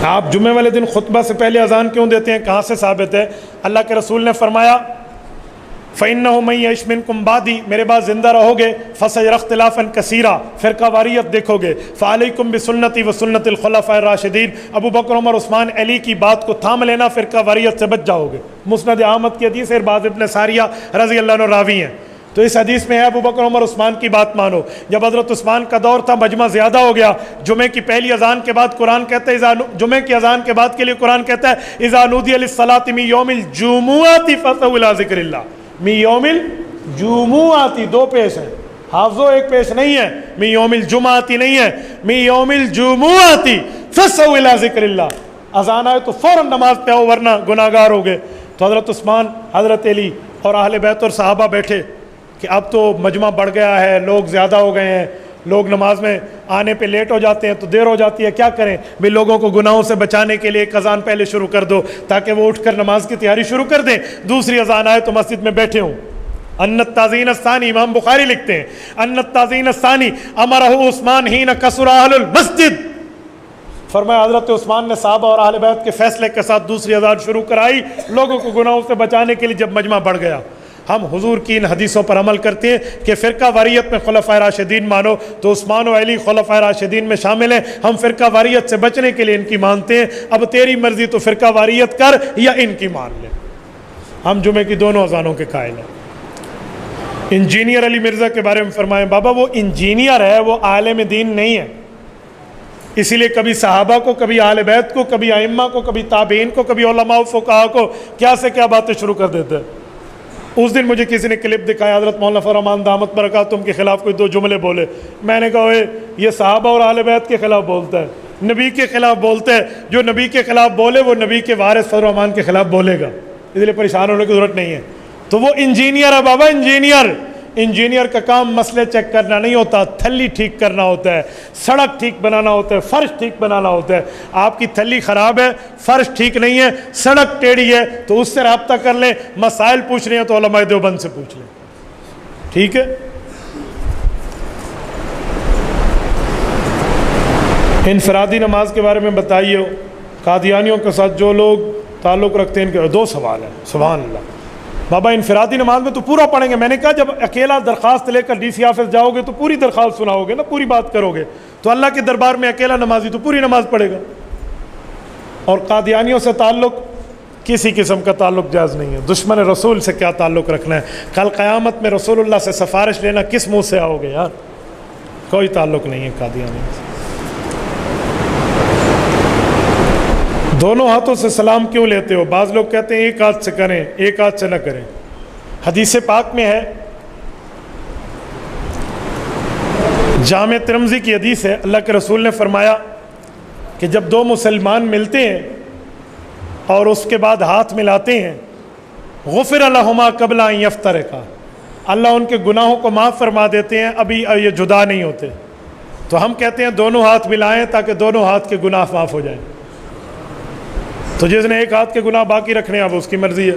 آپ جمعے والے دن خطبہ سے پہلے اذان کیوں دیتے ہیں؟ کہاں سے ثابت ہے؟ اللہ کے رسول نے فرمایا فَإِنَّهُ مَن يَعِشْ مِنكُم بَعْدِي، میرے بعد زندہ رہو گے، فَسَيَرَى اخْتِلَافًا كَثِيرًا، فرقہ واریت دیکھو گے، فَعَلَيْكُمْ بِسُنَّتِي وَسُنَّتِ الْخُلَفَاءِ الرَّاشِدِينَ، ابو بکر عمر عثمان علی کی بات کو تھام لینا، فرقہ واریت سے بچ جاؤ گے۔ مسند احمد کی حدیث ہے، ارباز ابن ساریہ رضی اللہ عنہ راوی ہیں۔ تو اس حدیث میں ہے ابو بکر عمر عثمان کی بات مانو۔ جب حضرت عثمان کا دور تھا، مجمع زیادہ ہو گیا، جمعے کی پہلی اذان کے بعد قرآن کہتا ہے جمعے کی اذان کے بعد کے لیے قرآن کہتا ہے اذا نودی للصلاۃ من یوم الجمعۃ فاسعوا الی ذکر اللہ، من یوم الجمعۃ، دو پیش ہیں حافظو، ایک پیش نہیں ہے، من یوم الجمعۃ نہیں ہے، من یوم الجمعۃ فاسعوا الی ذکر اللہ، اذان آئے تو فوراً نماز پہ آؤ ورنہ گناہگار ہوگے۔ تو حضرت عثمان، حضرت علی اور اہل بیت اور صحابہ بیٹھے کہ اب تو مجمع بڑھ گیا ہے، لوگ زیادہ ہو گئے ہیں، لوگ نماز میں آنے پہ لیٹ ہو جاتے ہیں تو دیر ہو جاتی ہے، کیا کریں بھی؟ لوگوں کو گناہوں سے بچانے کے لیے ایک اذان پہلے شروع کر دو تاکہ وہ اٹھ کر نماز کی تیاری شروع کر دیں، دوسری اذان آئے تو مسجد میں بیٹھے ہوں۔ ان التعظیم الثانی، امام بخاری لکھتے ہیں ان التعظیم الثانی امرہ عثمان حین کثر اہل المسجد، فرمایا حضرت عثمان نے صحابہ اور اہل بیت کے فیصلے کے ساتھ دوسری اذان شروع کرائی لوگوں کو گناہوں سے بچانے کے لیے جب مجمع بڑھ گیا۔ ہم حضور کی ان حدیثوں پر عمل کرتے ہیں کہ فرقہ واریت میں خلفائے راشدین مانو، تو عثمان و علی خلفائے راشدین میں شامل ہیں، ہم فرقہ واریت سے بچنے کے لیے ان کی مانتے ہیں۔ اب تیری مرضی تو فرقہ واریت کر یا ان کی مان لے، ہم جمعے کی دونوں اذانوں کے قائل ہیں۔ انجینئر علی مرزا کے بارے میں فرمائیں، بابا وہ انجینئر ہے، وہ عالم دین نہیں ہے، اسی لیے کبھی صحابہ کو، کبھی اہل بیت کو، کبھی ائمہ کو، کبھی تابعین کو، کبھی علماء و فقہاء کو کیا سے کیا باتیں شروع کر دیتے ہیں۔ اس دن مجھے کسی نے کلپ دکھایا، حضرت مولانا فرمان دامت برکاتہم کے خلاف کوئی دو جملے بولے، میں نے کہا یہ صحابہ اور اہل بیت کے خلاف بولتا ہے، نبی کے خلاف بولتا ہے، جو نبی کے خلاف بولے وہ نبی کے وارث فضل الرحمان کے خلاف بولے گا، اس لیے پریشان ہونے کی ضرورت نہیں ہے۔ تو وہ انجینئر ہے بابا، انجینئر کا کام مسئلے چیک کرنا نہیں ہوتا، تھلی ٹھیک کرنا ہوتا ہے، سڑک ٹھیک بنانا ہوتا ہے، فرش ٹھیک بنانا ہوتا ہے۔ آپ کی تھلی خراب ہے، فرش ٹھیک نہیں ہے، سڑک ٹیڑھی ہے تو اس سے رابطہ کر لیں، مسائل پوچھ رہے ہیں تو علماء دیوبند سے پوچھ لیں، ٹھیک ہے۔ انفرادی نماز کے بارے میں بتائیے، قادیانیوں کے ساتھ جو لوگ تعلق رکھتے ہیں ان کے دو سوال ہیں، سبحان اللہ۔ بابا انفرادی نماز میں تو پورا پڑھیں گے، میں نے کہا جب اکیلا درخواست لے کر ڈی سی آفس جاؤ گے تو پوری درخواست سناؤ گے نا، پوری بات کرو گے، تو اللہ کے دربار میں اکیلا نمازی تو پوری نماز پڑھے گا۔ اور قادیانیوں سے تعلق کسی قسم کا تعلق جائز نہیں ہے، دشمن رسول سے کیا تعلق رکھنا ہے؟ کل قیامت میں رسول اللہ سے سفارش لینا کس منہ سے آؤ گے یار؟ کوئی تعلق نہیں ہے قادیانیوں سے۔ دونوں ہاتھوں سے سلام کیوں لیتے ہو؟ بعض لوگ کہتے ہیں ایک ہاتھ سے کریں، ایک ہاتھ سے نہ کریں۔ حدیث پاک میں ہے، جامع ترمذی کی حدیث ہے، اللہ کے رسول نے فرمایا کہ جب دو مسلمان ملتے ہیں اور اس کے بعد ہاتھ ملاتے ہیں، غفر لہما قبل ان یفترقا، اللہ ان کے گناہوں کو معاف فرما دیتے ہیں، ابھی یہ جدا نہیں ہوتے۔ تو ہم کہتے ہیں دونوں ہاتھ ملائیں تاکہ دونوں ہاتھ کے گناہ معاف ہو جائیں۔ تو جس نے ایک ہاتھ کے گناہ باقی رکھنے ہیں اب اس کی مرضی ہے۔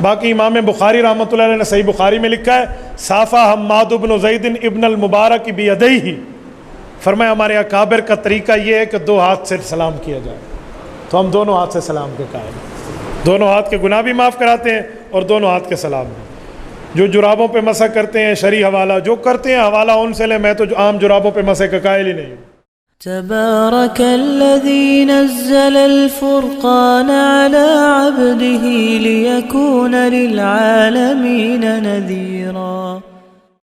باقی امام بخاری رحمۃ اللہ علیہ نے صحیح بخاری میں لکھا ہے، صافہ حماد بن زید ابن المبارک بیدیہ، فرمایا ہمارے اکابر کا طریقہ یہ ہے کہ دو ہاتھ سے سلام کیا جائے، تو ہم دونوں ہاتھ سے سلام کے قائل ہیں، دونوں ہاتھ کے گناہ بھی معاف کراتے ہیں اور دونوں ہاتھ کے سلام بھی۔ جو جرابوں پہ مسح کرتے ہیں شرعی حوالہ جو کرتے ہیں حوالہ ان سے لیں، میں تو عام جرابوں پہ مسح کا قائل ہی نہیں ہوں۔ تبارك الذي نزل الفرقان على عبده ليكون للعالمين نذيرا